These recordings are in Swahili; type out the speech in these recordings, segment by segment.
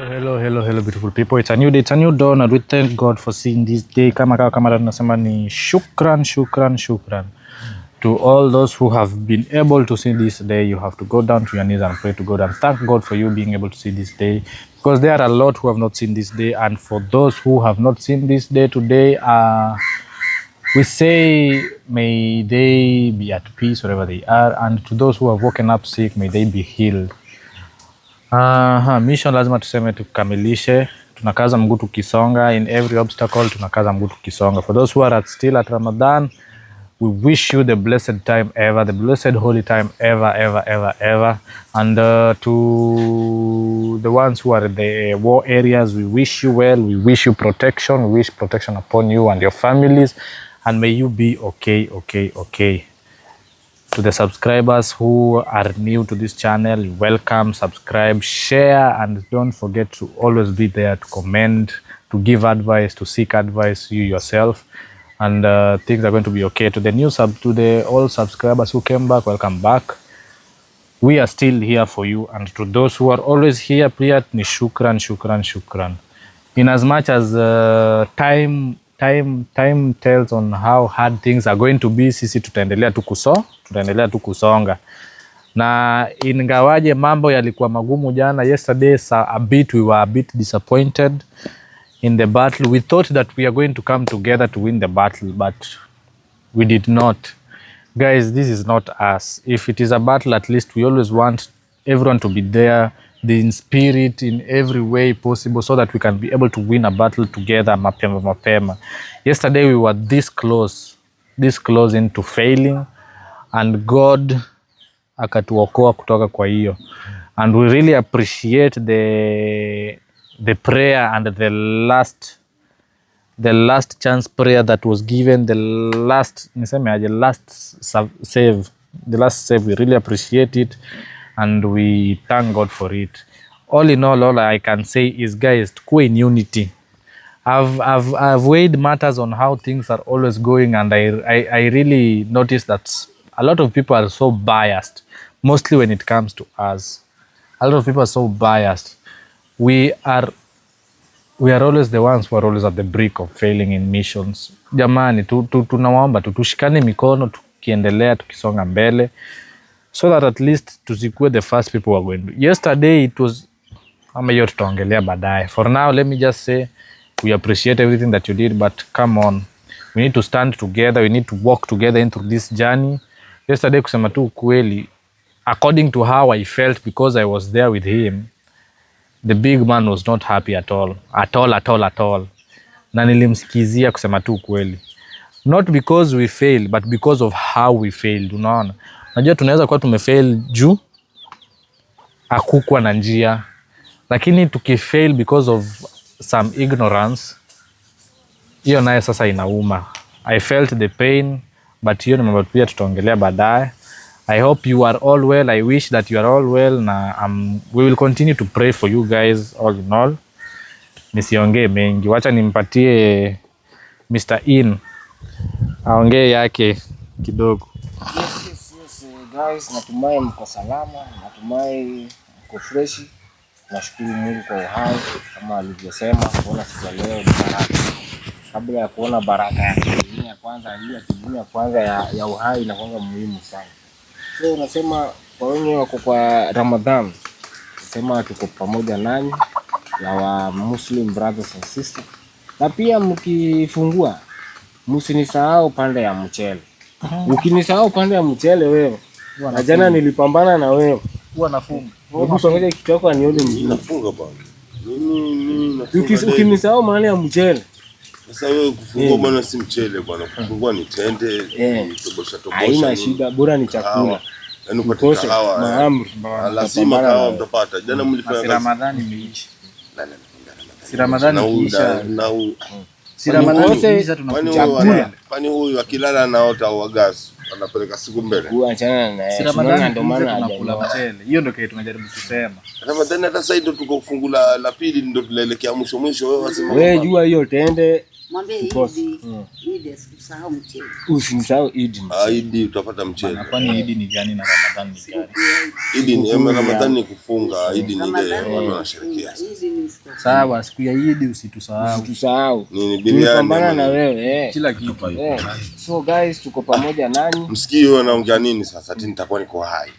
Hello, beautiful people. It's a new day, it's a new dawn, and we thank God for seeing this day. Kama tunasema ni shukran to all those who have been able to see this day. You have to go down to your knees and pray to God and thank God for you being able to see this day, because there are a lot who have not seen this day. And for those who have not seen this day today, we say may they be at peace wherever they are, and to those who have woken up sick, may they be healed. Mission lazima tuseme tukamilishe, tunakaza mguu tukisonga. In every obstacle tunakaza mguu tukisonga. For those who are still at Ramadan, we wish you the blessed time ever, the blessed holy time ever. And to the ones who are in the war areas, we wish you well, we wish you protection, we wish protection upon you and your families, and may you be okay. To the subscribers who are new to this channel, welcome, subscribe, share, and don't forget to always be there to comment, to give advice, to seek advice you yourself, and things are going to be okay. To the old subscribers who came back, welcome back. We are still here for you, and to those who are always here, pia ni shukran. In as much as time tells on how hard things are going to be, sisi tutaendelea tu kusonga. Na ingawaje mambo yalikuwa magumu jana, yesterday we were a bit disappointed in the battle. We thought that we are going to come together to win the battle, but we did not. Guys, this is not us. If it is a battle, at least we always want everyone to be there, in spirit, in every way possible, so that we can be able to win a battle together mapema. Yesterday we were this close into failing, and God akatuokoa kutoka kwa hiyo. And we really appreciate the prayer and the last chance prayer that was given, the last save. We really appreciate it, and we thank God for it. All in all I can say is, guys, tukue in unity. I've weighed matters on how things are always going, and I really noticed that a lot of people are so biased, mostly when it comes to us. A lot of people are so biased. We are always the ones who are always at the brink of failing in missions. Jamani, tunawaomba tushikane mikono tukiendelea tukisonga mbele, so that at least tusikue the first people who are going to. Yesterday it was hiyo tutaongelea baadaye. For now, let me just say we appreciate everything that you did, but come on, we need to stand together, we need to walk together into this journey. Yesterday, kusema tu kweli, according to how I felt, because I was there with him, the big man was not happy at all. Na nilimsikizia kusema tu kweli. Not because we failed, but because of how we failed. Unaona? Najua tunaweza kuwa tumefail juu hakukua na njia, lakini tukifail because of some ignorance, hiyo naye sasa inauma. I felt the pain, but hiyo ni mambo pia tutaongelea baadaye. I hope you are all well. I wish that you are all well, na we will continue to pray for you guys all in all. Nisiongee mengi, wacha nimpatie Mr. In aongee yake kidogo. Yes, guys, natumai mko salama, natumai mko fresh. Nashukuru Mungu kwa uhai, kama alivyosema, kuona siku ya leo ni baraka. Kabla ya kuona baraka ya dunia kwanza, dunia kwanza ya uhai inakuwa muhimu sana. So unasema kwa wenye wako kwa Ramadan, nasema tuko pamoja nanyi ya wa Muslim brothers and sisters. Na pia mkifungua, msinisahau pande ya mchele. Ukinisahau pande ya mchele wewe, na jana nilipambana na wewe, huwa nafunga. Hebu songeje kitu chako anione mzuri. Nafunga bwana. Mimi nafunga. Ukinisahau mahali ya mchele. Sasa wewe kufungua bwana si mchele bwana. Kufungua ni tende, tobosha. Haina shida, bora ni chakula. Yaani upate kahawa. Mahamri. Lazima kahawa mtapata. Jana mlifanya Ramadhani imeisha. Si Ramadhani imeisha. Si Ramadhani imeisha, tunakuchakula. Kwani huyu akilala anaota au gas anapeleka siku mbele. Kuachana na si Ramadhani ndio maana tunakula mchele. Hiyo ndio kitu tunajaribu kusema. Ramadhani hata sasa ndio tuko kufungula la pili ndio tunaelekea mwisho. Wewe wasema wewe jua hiyo tende Mwambie Idi. Idi usisahau mchele. Usisahau Idi. Idi utapata mchele. Kwani Idi ni gani na Ramadhani ni gani? Idi ni Ramadhani ni kufunga, Idi ni ile watu wanasherehekea. Sawa, siku ya Idi usitusahau. Usisahau. Ni biriani na wewe Kila kitu. So guys, tuko pamoja nanyi. Msikii wewe unaongea nini sasa? Ati nitakuwa niko hai.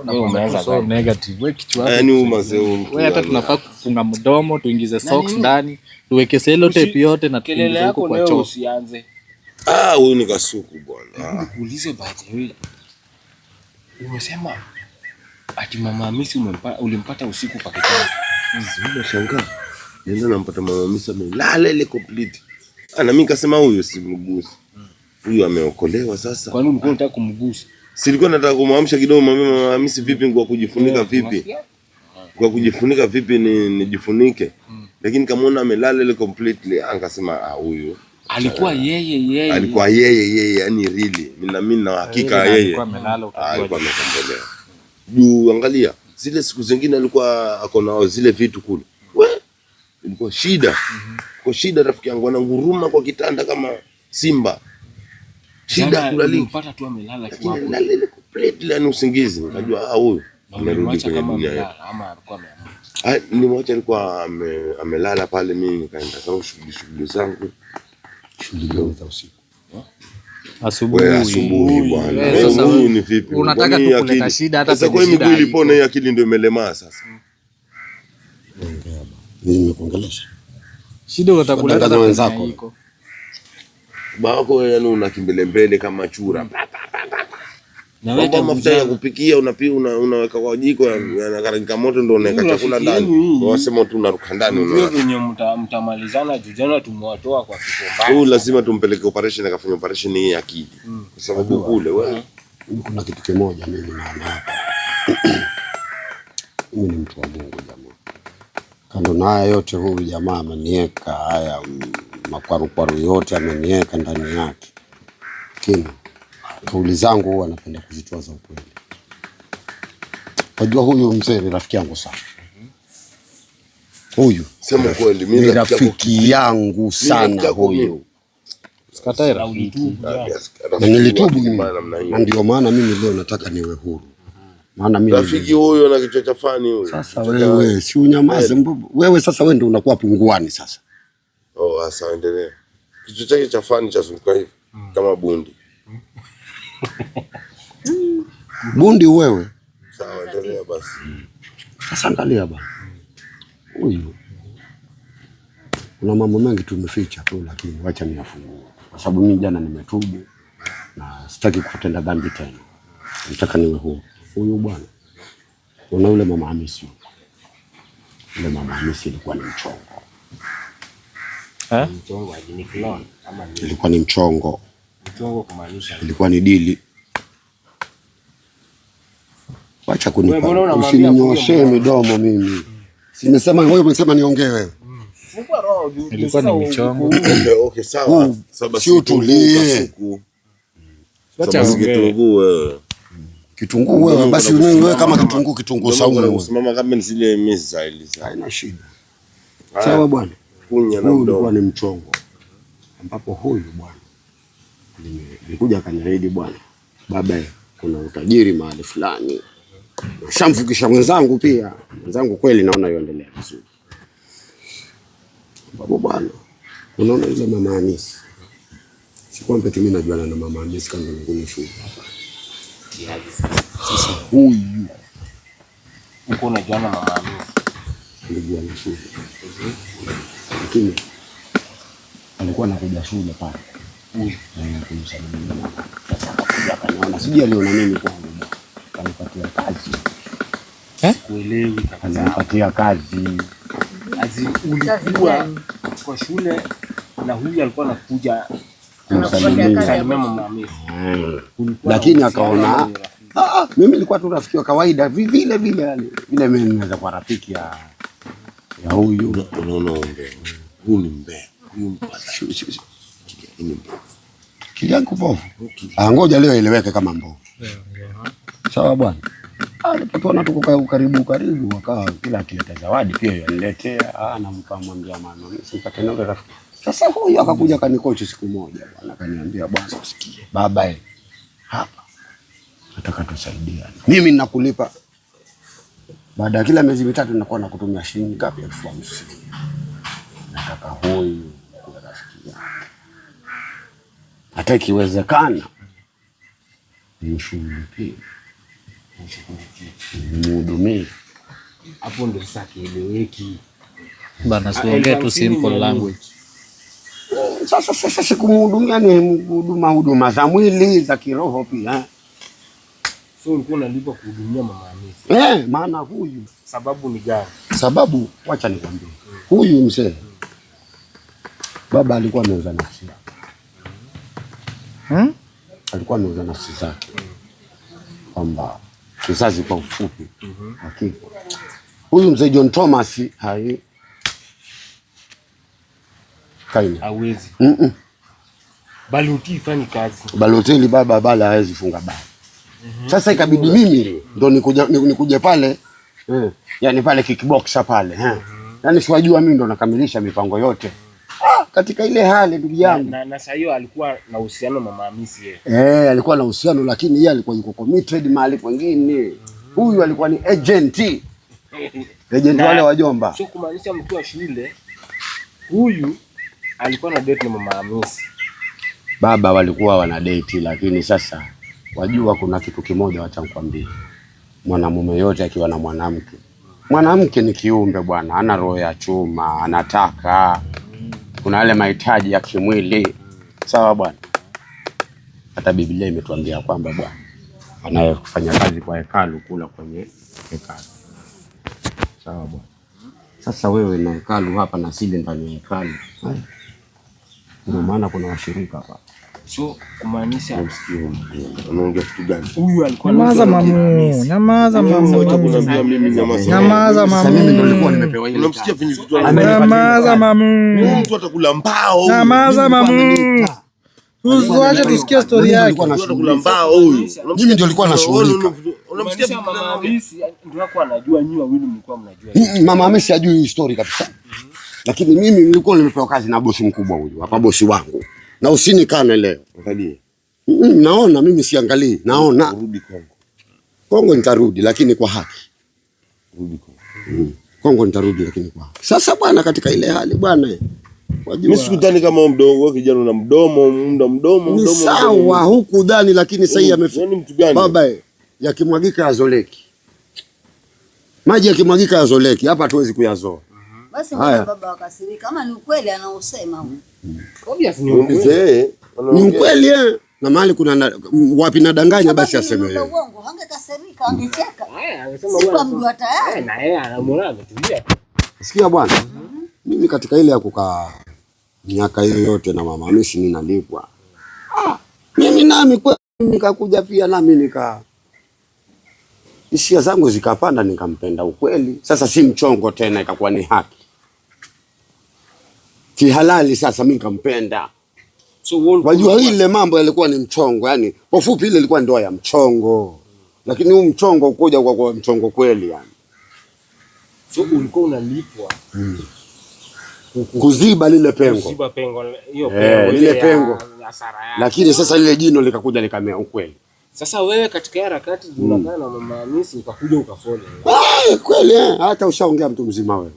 Umeanza so negative. Wewe kichwa Yaani wewe hata tunafaa kufunga mdomo, tuingize socks ndani, tuweke sellotape yote na kelele yako kwa leo choo. usianze. huyu ni kasuku bwana. Uulize baadhi wewe. Umesema ati Mama Hamisi ulimpata usiku paketani. Sio shangaa. Nenda nampata Mama Hamisi amelala ile complete. Na mimi nikasema huyu simgusi. Huyu ameokolewa sasa. Kwa nini ulikuwa unataka kumgusa? Silikuwa nataka kumwamsha kidogo, Mama Hamisi vipi kwa kujifunika vipi? Kwa kujifunika vipi nijifunike. Lakini kamaona amelala ile completely, akasema huyu alikuwa yeye. Alikuwa yeye, yani really. Mimi na hakika yeye. Alikuwa amelala alikuwa amekombolewa. Juu angalia, zile siku zingine alikuwa akona zile vitu kule. Ilikuwa shida. Kwa shida rafiki yangu ananguruma kwa kitanda kama simba. Shida kulipata tu amelala tu hapo. Lakini ile completely yani usingizi. Nikajua huyu amerudi kwenye dunia ama alikuwa ameamka. Nimwacha alikuwa amelala pale, mimi nikaenda sababu shughuli zangu. Shughuli za usiku. Asubuhi bwana. Asubuhi ni vipi? Unataka tukuleta shida hata sasa kwa miguu ilipona, hii akili ndio imelemaa sasa. Mimi nimekuongelesha. Shida utakuleta na wenzako. Bako yani unakimbele mbele kama chura. Na wewe mafuta ya kupikia unaweka kwa jiko yanakaranga moto ndio unaweka chakula ndani. Wasema tu unaruka ndani unaona. Wewe wenye mtamalizana jana tumewatoa kwa kikomba. Huyu lazima tumpeleke operation, akafanya operation hii ya akili. Kwa sababu kule wewe kuna kitu kimoja mimi naona hapa. Mimi ni mtu wa Mungu jamaa. Kando na haya yote huyu jamaa ameniweka haya makwaru yote ameniweka ndani yake. Lakini kauli zangu huwa napenda kuzitoa za ukweli. Unajua huyu mzee ni rafiki yangu sana. Huyu sema kweli, mimi ni rafiki yangu sana huyu. Sikatai rafiki. Na nilitubu mimi. Na ndio maana mimi leo nataka niwe huru. Maana mimi rafiki huyo na kichwa cha fani huyo. Sasa wewe si unyamaze wewe, sasa wewe ndio unakuwa punguani sasa. Sasa endelea. Kichwa chake cha fani cha zunguka hivi kama bundi. Bundi wewe. Sawa, endelea basi. Sasa angalia bana. Huyu. Kuna mambo mengi tumeficha tu, lakini wacha niyafungue. Kwa sababu mimi jana nimetubu na sitaki kutenda dhambi tena. Nataka niwe huru. Huyu bwana. Una ule Mama Hamisi. Ule Mama Hamisi ilikuwa ni mchongo. Mchongo ni clone ama ni? Ilikuwa ni mchongo. Mchongo kumaanisha ilikuwa ni dili. Wacha kunipa. Usininyoshee midomo mimi. Simesema wewe umesema niongee wewe. Fungua roho. Ilikuwa ni mchongo. Okay, sawa. Si utulie. Wacha kitunguu wewe. Kitunguu wewe basi wewe kama kitunguu saumu. Usimama kama ni zile missile. Haina shida. Sawa bwana. Kunya na mdomo. Ilikuwa ni mchongo. Ambapo huyu bwana nilikuja akaniahidi bwana, baba kuna utajiri mahali fulani. Shamfukisha mwenzangu pia. Mwenzangu kweli naona yoendelea vizuri. Baba bwana, unaona ile Mama Hamisi. Sikwambia tu mimi najuana na Mama Hamisi kando na kule shule. Sasa huyu uko unajuana na Mama Hamisi. Ndio na shule. Lakini alikuwa anakuja shule pale. Kumsalimia. Sasa akakuja akaniona. Sijui aliona nini kwangu. Kanipatia kazi. Kuelewi kabisa. Kanipatia kazi. Ulikuwa kwa shule na huyu alikuwa anakuja kumsalimia Mama Hamisi. Lakini akaona mimi nilikuwa tu rafiki wa kawaida vile yani. Vile mimi naweza kuwa rafiki ya huyu. Unaona huyu ni mbea. Huyu Kiliangu bovu. Ngoja leo ileweke kama mbovu. Sawa bwana. Alipotuona tuko karibu wakawa kila akileta zawadi pia yaniletea, nampa mwambia mama msipate ndio rafiki. Sasa huyu akakuja kanikochi siku moja bwana, akaniambia bwana usikie baba hapa nataka tusaidiane. Mimi ninakulipa baada ya kila miezi mitatu ninakuwa nakutumia shilingi ngapi? 50,000. Nataka huyu kuwa rafiki yangu. Hata ikiwezekana nimshughulikie. Mhudumie. Hapo ndio sasa kieleweki. Bana siongee tu simple language. Sasa sikumhudumia ni huduma za mwili za kiroho pia. So ulikuwa unalipa kuhudumia Mama Hamisi. Maana huyu Sababu ni gani? sababu wacha nikwambie. Huyu mzee baba alikuwa ameuza nafsi yake. Alikuwa ameuza nafsi zake. Kwamba kizazi kwa ufupi. Lakini huyu mzee John Thomas kaini Hawezi. Baluti ifanye kazi. Baloteli baba hawezi funga baba. Sasa ikabidi mimi ndo nikuje pale yani pale kickboxer pale yani siwajua mimi ndo nakamilisha mipango yote katika ile hali ndugu yangu. Na sasa hiyo alikuwa na uhusiano Mama Hamisi yeye. Alikuwa na uhusiano lakini yeye alikuwa yuko committed mahali kwingine. Huyu alikuwa ni agent wale wajomba. Sio kumaanisha mtu wa shule. Huyu alikuwa na date na Mama Hamisi. Baba walikuwa wana date lakini sasa wajua kuna kitu kimoja wacha nikwambie. Mwanamume yote akiwa na mwanamke ni kiumbe bwana, ana roho ya chuma, anataka kuna yale mahitaji ya kimwili. Sawa bwana. Hata Biblia imetuambia kwamba bwana anayefanya kazi kwa hekalu kula kwenye hekalu. Sawa bwana. Sasa wewe na hekalu hapa na sile ndani ya hekalu. Ndio maana kuna washirika hapa. So kumaanisha unaongea kitu gani? Huyu alikuwa Nyamaza mamu. Nyamaza mimi nyamaza. Nyamaza mamu. Sasa mimi ndio nilikuwa nimepewa ile. Unamsikia vinyi vitu Nyamaza mamu. mtu atakula mbao. Nyamaza mamu. Tuache tusikie story yake. Atakula mbao huyu. Mimi ndio nilikuwa nashughulika. unamsikia Mama Hamisi ndio wako anajua nyinyi wawili mlikuwa mnajua. Mama Hamisi hajui hii story kabisa. Lakini mimi nilikuwa nimepewa kazi na bosi mkubwa huyu. Hapa bosi wangu. Na usinikane leo. Angalie. Naona mimi siangalii. Naona. Rudi Kongo. Kongo nitarudi lakini kwa haki. Rudi Kongo. Kongo nitarudi lakini kwa haki. Sasa bwana katika ile hali bwana. Mimi sikudhani kama mdogo kijana na mdomo. Ni sawa huku dhani lakini sasa hii amefika. Ni mtu gani? Baba yakimwagika yazoleki. Maji yakimwagika yazoleki. Hapa hatuwezi kuyazoa. Basi baba wakasirika kama ni ukweli anausema. Obvious ni mzee. Ni ukweli na mali kuna wapi nadanganya basi aseme yeye. Uongo hangekasirika angecheka. Angesema bwana mjua tayari. Na yeye anamuona ametulia. Sikia bwana. Mimi katika ile ya kukaa miaka hiyo yote na Mama Hamisi ninalipwa. Mimi nami kwa nikakuja pia nami hisia zangu zikapanda nikampenda ukweli. Sasa si mchongo tena ikakuwa ni haki. Kihalali sasa mimi nikampenda. So wajua ile mambo yalikuwa ni mchongo, yani kwa fupi ile ilikuwa ndoa ya mchongo. Lakini huu mchongo ukoja kwa mchongo kweli yani. So ulikuwa unalipwa kuziba lile pengo. Kuziba pengo hiyo pengo lile pengo. Hasara. Lakini sasa lile jino likakuja likamea ukweli. Sasa wewe katika harakati unakaa na Mama Hamisi ukakuja ukafole. Kweli hata ushaongea mtu mzima wewe.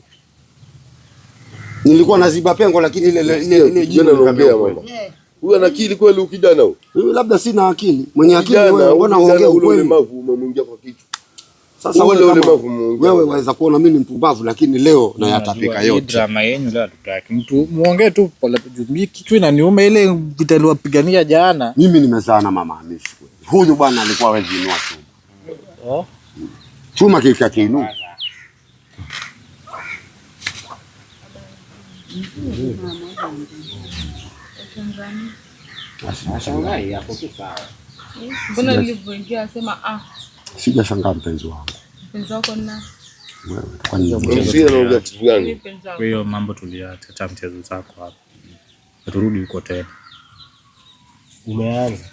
Nilikuwa naziba pengo lakini ile jino likamea ukweli. Huyu ana akili kweli ukijana huyu? Mimi labda sina akili. Mwenye akili wewe mbona unaongea ukweli? Umemwingia kwa kichwa. Sasa wewe waweza kuona mimi ni mpumbavu lakini leo na yatapika yote. Drama yenu leo tutaki. Mtu muongee tu pole pole. Kichwa inaniuma ile vita aliwapigania jana. Mimi nimezaa na Mama Hamisi. Huyu bwana alikuwa hawezi inua chuma. Chuma kiinua. Ashangai hapo tu sawa. Mbona nilivyoingia asema sijashangaa mpenzi wangu. Mpenzi wako na wewe kwa nini unaongea kitu gani? Kwa hiyo mambo tuliacha, acha mchezo zako hapa. Turudi huko tena. Umeanza.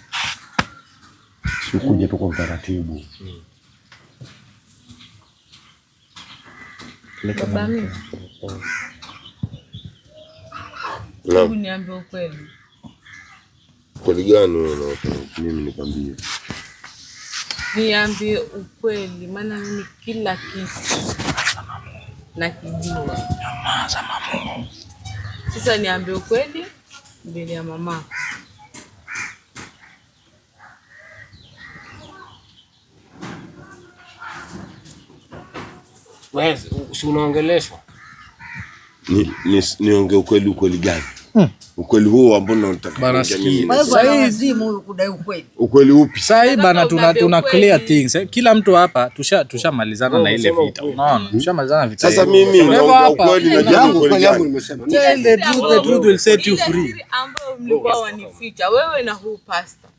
Sikuje tu kwa utaratibu. Baba mimi. Naam. Niambie ukweli. Kweli gani wewe unataka mimi nikwambie? Niambie ukweli, maana mimi kila kitu nakijua. Nyamaza mamu. Sasa niambie ukweli mbele ya mama. Wewe si unaongeleshwa? Niongee ukweli gani? Ukweli huo ambao nataka Bana mimi. Sasa lazima kudai ukweli. Ukweli upi? Sasa bana tuna clear things. Kila mtu hapa tushamalizana na ile vita. Unaona? Tushamalizana vita. Sasa mimi naongea ukweli na yangu nimesema. Tell the truth will set you free. Siri ambayo mlikuwa wanificha wewe na huu pastor.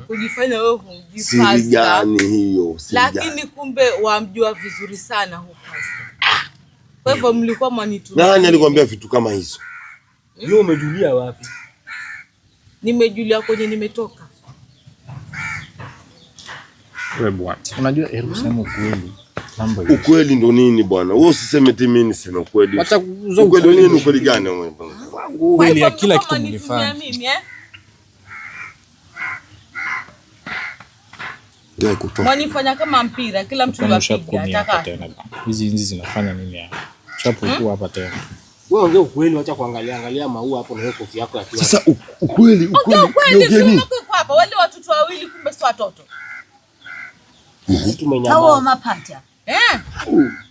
Kujifanya wewe hujui siri pastor. gani hiyo? Lakini kumbe wamjua vizuri sana huu pastor. Kwa hivyo mlikuwa mwanitulia. Nani alikwambia vitu kama hizo? Wewe umejulia wapi? Nimejulia kwenye nimetoka. Wewe bwana. Unajua hebu sema ukweli. Mambo hiyo. Ukweli ndo nini bwana? Wewe usiseme eti mimi niseme ukweli. Acha ukweli nini? Ukweli gani wewe? Ukweli ya kila kitu mlifanya. Ndio kutoka. Mwanifanya kama mpira, kila mtu anapiga ataka. Hizi zinafanya nini hapa? Chapu huko hapa tena. Wewe ongea ukweli, acha kuangalia maua hapo na hiyo kofia yako ya kiwa. Sasa ukweli Ndio hapa wale watoto wawili kumbe si watoto. Hao mapata.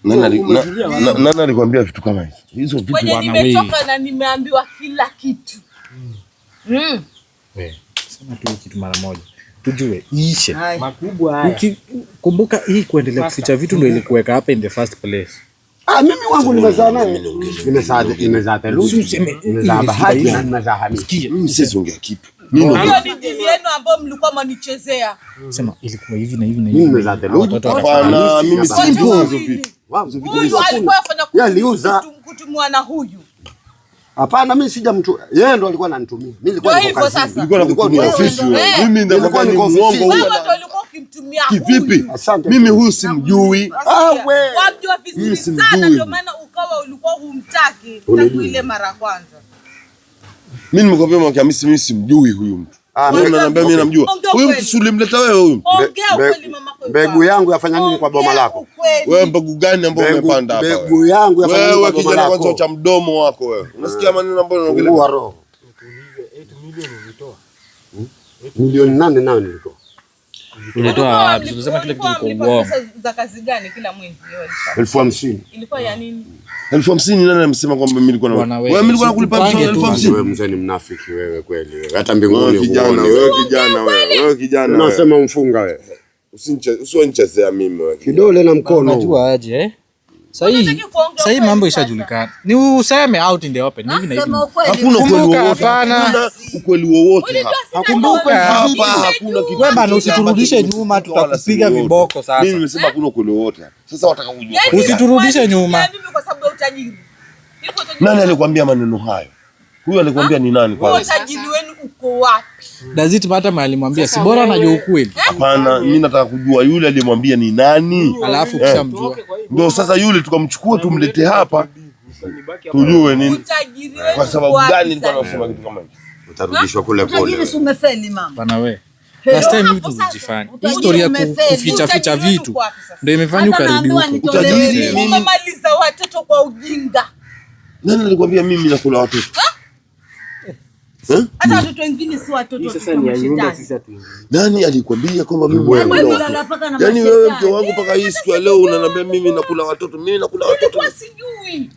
Nani alikwambia vitu kama hizo? Hizo vitu bwana wewe. Nimetoka na nimeambiwa kila kitu. Wewe sema tu kitu mara moja. Tujue ishe. Makubwa haya. Kumbuka hii kuendelea kuficha vitu ndio ilikuweka hapa in the first place. Mimi wangu nimezaa naye. Nimezaa Theluji. Nimezaa Bahati na nimezaa Hamisi. Sikia, mimi siongea kipi. Hiyo ni dili yenu ambayo mlikuwa mnanichezea. Sema ilikuwa hivi na hivi na Mimi hivi. nimezaa Theluji. Hapana, mimi si hizo vitu. Huyu alikuwa afanya kutumwa na huyu. Hapana, mimi sija mtu. Yeye ndo alikuwa ananitumia. Mimi nilikuwa niko kazini. Nilikuwa nakutumia ofisi wewe. Mimi ndio nilikuwa niko muongo ofisi. huyo. Wewe ndio ulikuwa ukimtumia huyu. Kivipi? Mimi huyu simjui. Wewe wajua vizuri sana ndio maana ukawa ulikuwa humtaki tangu ile mara kwanza. Mimi nimekwambia mwaka Hamisi mimi simjui huyu mtu. Wewe unaniambia mimi namjua. Huyu mtu ulimleta wewe huyu. Ongea ukweli mamako. Mbegu yangu yafanya nini kwa boma lako? Wewe mbegu gani ambayo umepanda hapa? Mbegu yangu yafanya nini kwa boma lako? Wewe kijana kwanza cha mdomo wako wewe. Unasikia maneno ambayo unaongelea? Wa roho. 8 milioni ulitoa. Milioni 8 nayo nilitoa. Ulitoa tunasema kile kitu kwa uongo. Za kazi gani kila mwezi wewe? 50,000. Ilikuwa ya nini? 50,000 nani amesema kwamba mimi nilikuwa na wewe nilikuwa nakulipa 50,000? Wewe mzee ni mnafiki wewe kweli wewe. Hata mbinguni kijana wewe kijana. Unasema mfunga wewe. Usinichezea mimi wewe. Kidole na mkono. Unajua aje Sasa mambo ishajulikana. Ni useme out in the open hivi na hivi. Hakuna ukweli wowote hapa. Hakumbuka hapa hakuna kitu. Wewe bana usiturudishe nyuma tutakupiga viboko sasa. Mimi nimesema hakuna ukweli wowote. Sasa wataka kujua. Usiturudishe nyuma. Mimi kwa sababu ya utajiri. Nani alikwambia maneno hayo? Huyu alikwambia ni nani kwanza? Utajiri wenu uko wapi? Does it matter mali mwambia si bora anajua ukweli. Hapana, mimi nataka kujua yule aliyemwambia ni nani. Alafu kisha mjua. Ndio sasa yule tukamchukua tumlete hapa. Tujue nini. Kwa sababu gani nilikuwa nasema kitu kama hicho? Utarudishwa kule pole. Utajiri si umefeli mama. Bana wewe. Last time hivi tulijifanya. Historia ya kuficha vitu ndio imefanya ukarudi huko. Utajiri umemaliza watoto kwa ujinga. Nani alikwambia mimi nakula watoto? Hata watoto wengine si watoto. Sasa ni ya nyumba sisi hatuingi. Nani alikwambia kwamba mimi nakula watoto? Yaani wewe mke wangu mpaka hii siku ya leo unaniambia mimi nakula watoto. Mimi nakula watoto. Sijui.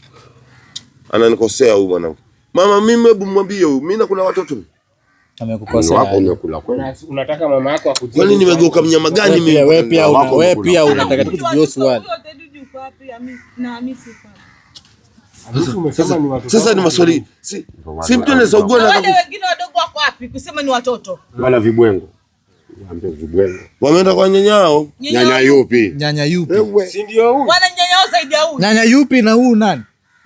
Ananikosea huyu mwanangu. Mama mimi hebu mwambie huyu mimi nakula watoto. Amekukosea. Wako umekula kweli. Unataka mama yako akujue. Kwani nimegeuka mnyama gani mimi? Wewe pia unataka kujua swali. Sasa ni maswali. Si mtu anaweza ugua na wale wengine wadogo wako wapi kusema ni watoto? Wala vibwengo. Niambie vibwengo. Wameenda kwa nyanyao. Nyanya yupi? Nyanya yupi? Si ndio huyu? Wana nyanyao zaidi ya huyu. Nyanya yupi na huu nani?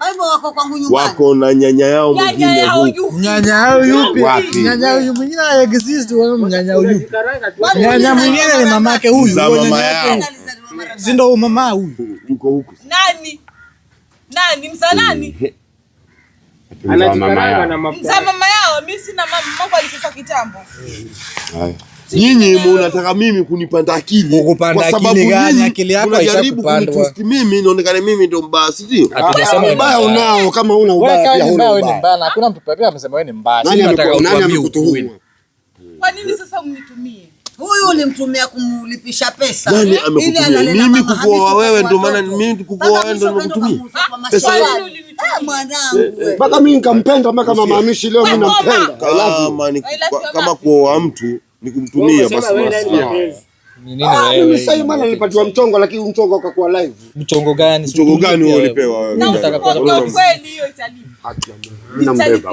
Hivyo wako kwangu nyumbani. Wako na nyanya yao mwingine huko. Nyanya yao yupi? Wapi? Nyanya huyu mwingine exist wao nyanya huyu. Nyanya mwingine ni mamake huyu. Za mama yao. Zindo mama huyu. Yuko huko. Nani? Nani mzaa nani? Anajikaranga na mafuta. Mzaa mama yao, mimi sina mama, mama alikufa kitambo. Haya. Nyinyi mnataka mimi kunipanda akili. Kukupanda akili gani? Akili yako haishakupandwa. Mimi inaonekana mimi ndo mbaya, si ndio? Hatujasema ubaya unao, kama una ubaya pia huna ubaya. Hakuna mtu pekee amesema wewe ni mbaya. Nani amekutuhumu? Kwa nini sasa mnitumie? Huyu ulimtumia kumlipisha pesa. Nani amekutumia? Mimi kukuoa wewe ndo maana mimi kukuoa wewe ndo nimekutumia. Pesa mwanangu. Mpaka mimi nikampenda mpaka mama Hamishi leo mimi nampenda. Kama kuoa mtu ni kumtumia basi. Ni nini wewe? Sasa maana nilipatiwa mchongo lakini mchongo ukakuwa live. Mchongo gani? Mchongo gani wewe ulipewa wewe? Nataka kwa kweli hiyo italipa. Ninambeba.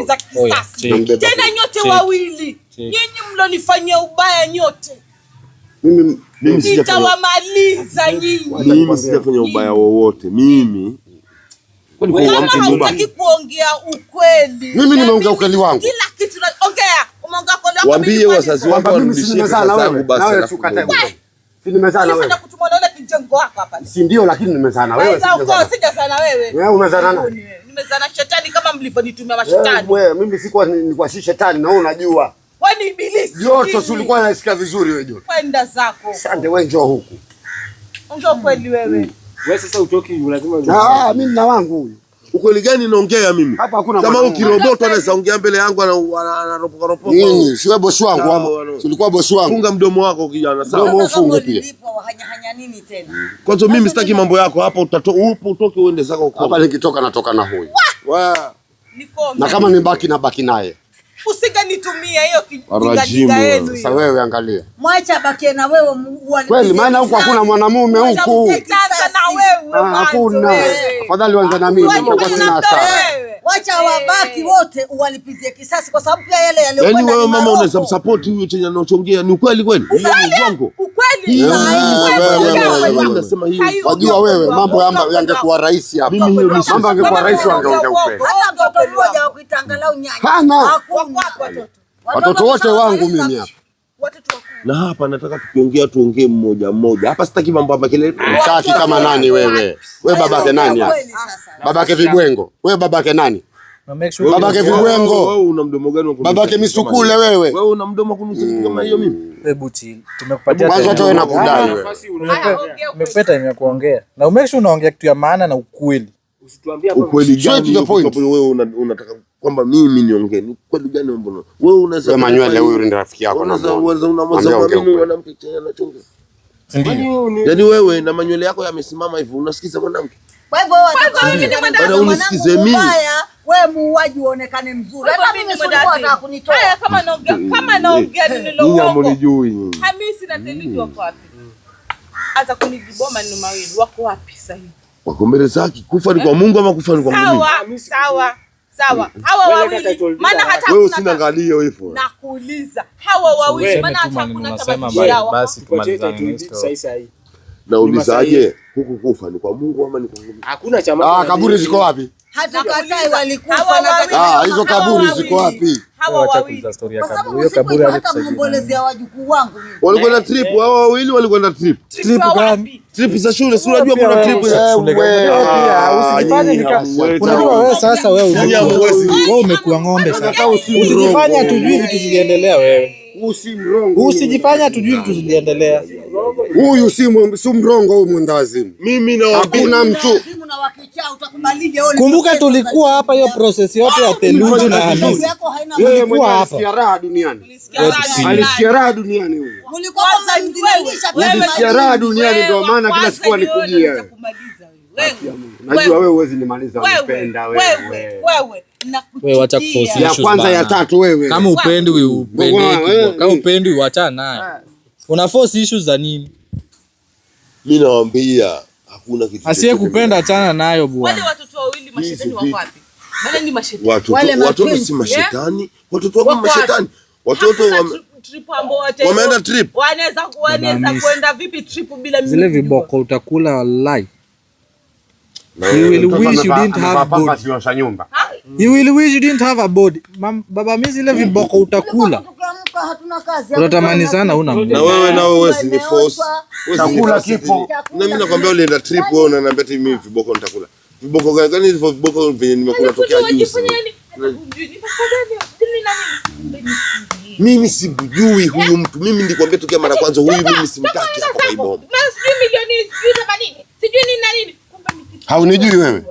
Tena nyote wawili. Nyinyi mlonifanyia ubaya nyote. Mimi nitawamaliza nyinyi. Mimi sijafanya ubaya wowote. Mimi kama hautaki kuongea ukweli. Mimi nimeongea ukweli wangu. Kila kitu ongea. Umeongea ukweli wako. Waambie wazazi wako warudishie pesa zangu basi. Nawe tukatae. Si nimezaa na wewe. Sasa kutumana na kijengo wako hapa. Si ndio, lakini nimezaa na wewe. Sijazaa na wewe. Wewe umezaa na nani? Nimezaa na shetani kama mlivyonitumia mashetani. Wewe mimi nilikuwa si shetani na wewe unajua. Wewe ni ibilisi. Joto si ulikuwa unasikia vizuri wewe Joto. Kwenda zako. Asante wewe, njoo huku. Njoo kweli wewe. Wewe sasa utoki lazima. Mimi nina wangu huyu. Ukweli gani naongea mimi? Hapa hakuna kama ukiroboto anaweza ongea mbele yangu anaropoka ropoka. Nini? Si wewe bosi wangu ama? Ulikuwa bosi wangu. Funga mdomo wako kijana sawa. Mdomo ufunge pia. Hanya nini tena? Kwanza mimi sitaki mambo yako hapa, utoke uende zako huko. Hapa nikitoka natoka na huyu. Na kama nibaki na baki naye. Usinganitumia hiyo kijinga yenu. Sasa wewe angalia. Mwacha bakie na wewe. Kweli maana huko hakuna mwanamume huku. Hakuna. Afadhali uanze na mimi kwa sina hasara. Wacha wabaki wote uwalipizie kisasi kwa sababu pia yale yaliokwenda. Yaani wewe mama unaweza support huyo chenye anachongea ni ukweli kweli? Hiyo ni uongo. Ukweli. Unasema hiyo. Wajua wewe mambo yangekuwa rahisi hapa. Mambo yangekuwa rahisi wangeongea ukweli. Hata mtoto mmoja wa kuitangalau nyanya. Hana. Watoto wote wangu mimi hapa. Na hapa nataka tuongee mmoja mmoja. Hapa sitaki mambo hapa kelele. Mtaki kama nani wewe? Wewe babake nani hapa? Babake Vibwengo. Wewe babake nani? Babake Vibwengo. Wewe una mdomo gani? Babake Misukule wewe. Wewe una mdomo kunusa kitu kama hiyo mimi? Hebu chill. Tumekupatia kwanza toa na kudai wewe. Nimekupeta nimekuongea. Na umake sure unaongea kitu ya maana na ukweli. Usituambie ukweli gani wewe unataka kwamba mimi niongee. Ni kweli gani mbona? Wewe unaweza Manywele huyu ni rafiki yako na unamwambia mimi mwanamke tena anachongea. Ndio. Yaani wewe na manywele yako yamesimama hivyo unasikiza mwanamke. Kwa hivyo unisikize mimi. Wewe muuaji uonekane mzuri. Hata mimi sikuwa nataka kunitoa. Haya kama naongea neno Nyinyi hamunijui. Hamisi na Telidi wako wapi? Hata kunijiboma neno mawili wako wapi sasa hivi? Wako mbele zake. Kufa ni kwa Mungu ama kufa ni kwa Mungu? Sawa. Hawa wawili maana hata wewe usiniangalie hivyo. Nakuuliza. Hawa wawili maana hata kuna tabia yao. Basi tumalizane sasa hii. Naulizaje? Huku kufa ni kwa Mungu ama ni kwa Mungu? Hakuna chama. Kaburi ziko wapi? Hata katai walikufa na hizo kaburi ziko wapi? Hawa wawili. Kwa sababu hiyo kaburi hata mombolezea wajukuu wangu mimi. Walikwenda trip, hao wawili walikwenda trip. Trip gani? Trip za shule, si unajua kuna trip ya shule. Usifanye unajua wewe sasa wewe umekuwa ng'ombe sasa. Usijifanye hatujui vitu ziliendelea wewe. Usijifanye hatujui vitu ziliendelea. Huyu si mrongo huyu mwendawazimu. Mimi na hakuna mtu. Kumbuka tulikuwa hapa hiyo process yote ya Theluji na Hamisi. Wewe mwenye alisikia raha duniani. Alisikia raha duniani huyu. Mlikuwa mnamdhalilisha pia. Alisikia raha duniani ndio maana kila siku anikujia. Najua wewe huwezi nimaliza unipenda wewe. Wewe acha kuforce issues. Ya kwanza ya tatu wewe. Kama upendi upende. Kama upendi uachane naye. Una force issues za nini? Mimi nawaambia hakuna kitu. Asiye kupenda achana nayo bwana. Wale watoto wawili mashetani wako wapi? Maana ni mashetani. Watoto si mashetani. Watoto wako mashetani. Watoto wameenda trip. Wanaweza kwenda vipi trip bila mimi? Zile viboko utakula wallahi. You will wish you didn't have body. You will wish you didn't have a body. Baba mimi zile viboko utakula. Hatuna kazi. Unatamani sana una mdomo. Na wewe si ni force. Chakula kipo. Na mimi nakwambia ulienda trip wewe unaniambia eti mimi viboko nitakula. Viboko gani hivyo viboko venye nimekula tokea juzi. Mimi sibujui huyu mtu. Mimi nilikwambia tokea mara kwanza huyu mimi simtaki hapa kwa Iboma. Haunijui wewe?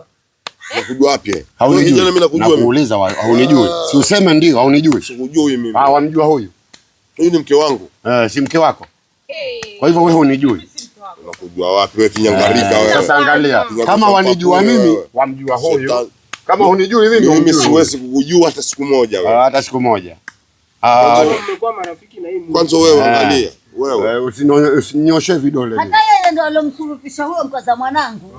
Nakujua wapi? Haunijui. Kijana mimi nakujua. Nakuuliza haunijui. Si useme ndio haunijui. Sikujui mimi. Wamjua huyu? Huyu ni mke wangu. Si mke wako? Kwa hivyo wewe hunijui. Nakujua wapi wewe kinyangarika wewe? Sasa angalia. Kama wanijua mimi, wamjua huyu. Kama hunijui mimi siwezi kukujua hata siku moja wewe. Hata siku moja. Umekuwa marafiki na hii mtu. Kwanza wewe angalia. Wewe usinyoshe vidole. Hata yeye ndo alomsurufisha huyo mkaza mwanangu.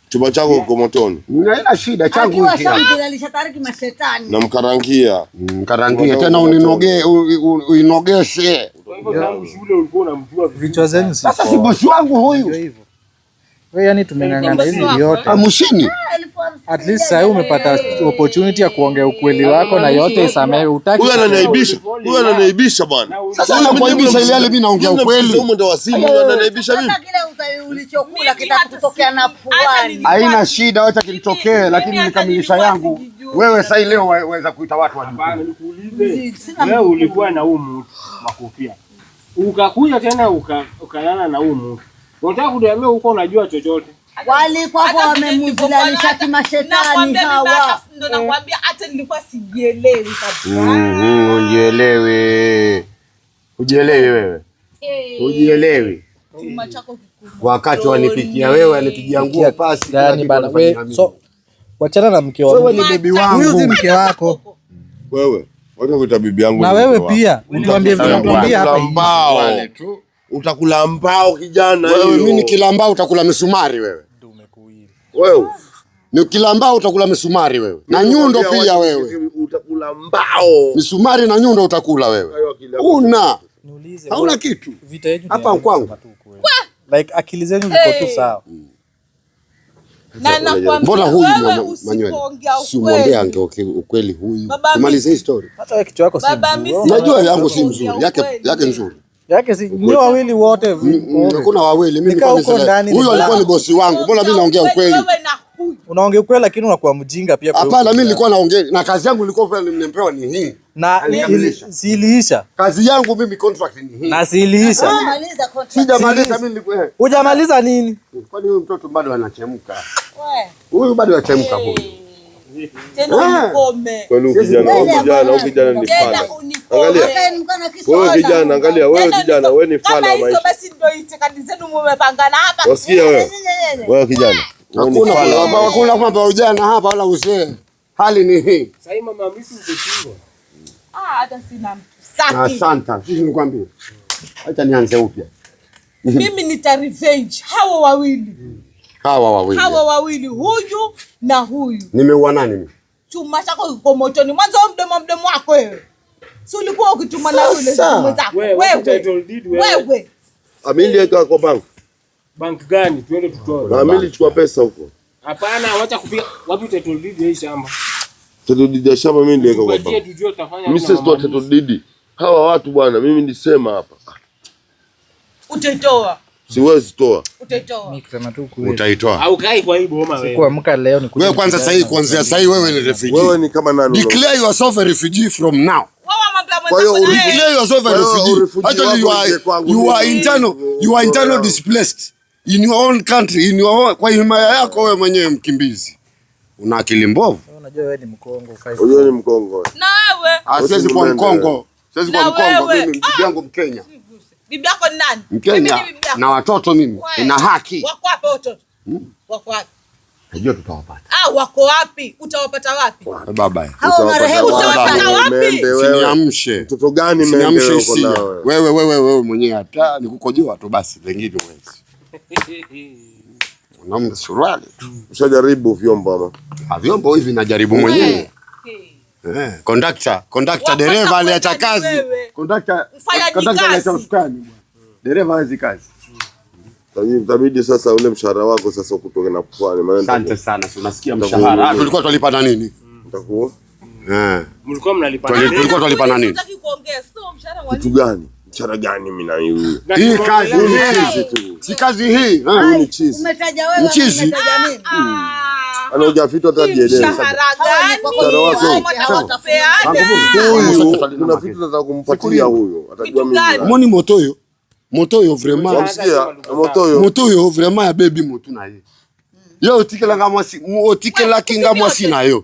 Chumba chako uko motoni. Haina shida changu hiki. Alishatariki mashetani. Na mkarangia. Mkarangia tena uinogeshe. Kwa hivyo tangu shule ulikuwa unamjua Vichwa zenu si. Sasa si bosi wangu huyu. Wewe yani tumeng'ang'ana hivi yote. Amushini. At least sasa umepata opportunity ya kuongea ukweli wako na yote isamehe utaki. Huyu ananiaibisha. Huyu ananiaibisha bwana. Sasa nakuaibisha ile mimi naongea ukweli. Huyu ndo wasimu ananiaibisha mimi. Sasa kile ulichokula kitakutokea na puani. Haina shida, wacha kilitokee, lakini nikamilisha yangu. Wewe sasa leo waweza kuita watu wajukuu. Nikuulize. Wewe ulikuwa na mtu makofia. Ukakuja tena ukalala na mtu. Unataka kuniambia huko unajua chochote? Walikuwa wamemzilalisha kimashetani hawa. Ndio nakwambia hata nilikuwa sijielewi kabisa. Ujielewi wewe. Ujielewi. Chuma chako kikubwa. Wakati wanipikia wewe, anipigia nguo pasi. Yani bana wewe so wachana na mke wako. Wewe ni bibi wangu. Huyu si mke wako. Wewe, wacha kuita bibi yangu. Na wewe pia, uniambie vinakwambia hapa mbao. Utakula mbao kijana hiyo. Wewe mimi nikila mbao utakula misumari wewe. Ndio umekuili. Wewe. Nikila mbao utakula misumari wewe. Na nyundo pia wewe. Utakula mbao. Misumari na nyundo utakula wewe. Niulize. Hauna kitu. Vita yetu hapa kwangu. Like akili zenu ziko tu sawa. Na nakwambia mbona huyu Manywele si muongea ange ukweli huyu. Tumalize story. Hata wewe kichwa chako si mzuri. Najua yangu si mzuri. Yake nzuri. Yake si ni wawili wote. Kuna wawili mimi huyu alikuwa ni bosi wangu. Mbona mimi naongea ukweli? Unaongea ukweli lakini unakuwa mjinga pia. Hapana, mimi nilikuwa naongea na kazi yangu ilikuwa nimepewa ni hii. Na siliisha. Kazi yangu mimi contract ni hii. Na siliisha. Maliza contract. Sijamaliza mimi nilikuwa. Hujamaliza nini? Kwani huyu mtoto bado anachemka? Huyu bado anachemka huyu. Tena ukome. Kwani kijana ni fala. Angalia. Wewe kijana, angalia wewe kijana, wewe ni fala wa maisha. Hizo basi ndio itikadi zenu mmepangana hapa. Wasikia wewe? Wewe kijana. Hakuna kwamba ujana hapa wala uzee. Hali ni hii. Sasa mama Hamisi mteshindwa. Hata sina mtu. Asante. Sisi nikwambie. Acha nianze upya. Mimi nita revenge hawa wawili huyu na huyu. Nimeua nani mimi? Chuma chako kiko motoni. Mwanzo mdomo wako wewe. Si ulikuwa ukituma na yule mwenzako. Wewe. Amili eka kwa bank. Bank gani? Tuende tutoe. Amili chukua pesa huko. Hapana, wacha kupiga. Wapi title deed ya shamba? Title deed ya shamba mimi ndio eka kwa bank. Mimi sisi ndo title deed. Hawa watu bwana, mimi nisema hapa. Utatoa. Siwezi toa. Utatoa. Nikisema tu kweli. Utaitoa. Au kai kwa hii boma wewe. Sikuamka leo ni wewe kwanza sasa kuanzia sasa wewe ni refugee. Wewe ni kama nani? Declare yourself a refugee from now. Kwa hiyo declare yourself a refugee. Actually you are internal displaced in your own country, in your own, kwa himaya yako wewe mwenyewe mkimbizi. Una akili mbovu. Unajua wewe ni Mkongo. Wewe ni Mkongo. Na wewe. Siwezi kuwa Mkongo. Siwezi kuwa Mkongo. Mimi bibi yangu Mkenya. Bibi yako ni nani? Mkenya na watoto mimi. Ina haki. Wako wapi watoto? Wako wapi? Najua tutawapata. Wako wapi? Utawapata wapi? Baba. Hao marehemu utawapata wapi? Siniamshe. Mtoto gani mende uko nao? Wewe mwenyewe hata nikukojoa tu basi wengine huwezi. Unaona suruali tu. Ushajaribu vyombo ama? Vyombo hivi najaribu mwenyewe. Conductor dereva aliacha kazi. Conductor aliacha usukani bwana. Dereva hazi kazi. Itabidi sasa ule mshahara wako sasa kutoka na pwani maana. Asante sana. Unasikia mshahara. Tulikuwa tunalipana nini? Utakuwa? Mlikuwa mnalipana nini? Tulikuwa tunalipana nini? Nataka kuongea sio mshahara wa kitu gani? Mshahara gani mimi na yule? Hii kazi hii. Si kazi hii. Ni chizi. Umetaja wewe, umetaja mimi. Anaoja vitu hata jielewe. Huyu kuna vitu nataka kumpatia huyo. Atajua mimi. Moni motoyo. Motoyo vraiment. Unasikia? Motoyo. Motoyo vraiment ya baby motu na ye. Yo otikela ngamwasi, otikela kinga mwasi na yo.